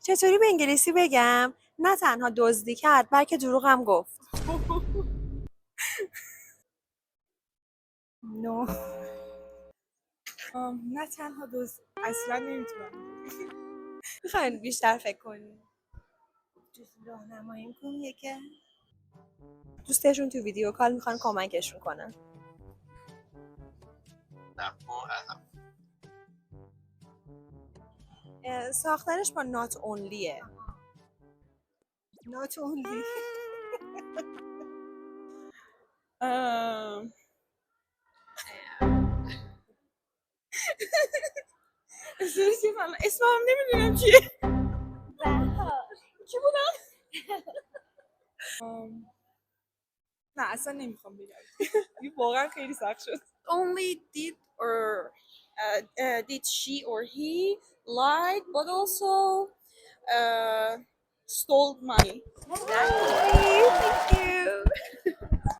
چطوری به انگلیسی بگم؟ نه تنها دزدی کرد بلکه دروغم گفت. نو نه تنها اصلا نمیتونم. میخواین بیشتر فکر کنیم؟ راهنماییم کن یکم. دوستشون تو ویدیو کال میخوان کمکشون کنن. ساختنش با not onlyه. not only اسمم نمیدونم چیه. کی بودم؟ نه اصلا نمیخوام بگم. این واقعا خیلی سخت شد. Only did or did she or he lied but also stole money.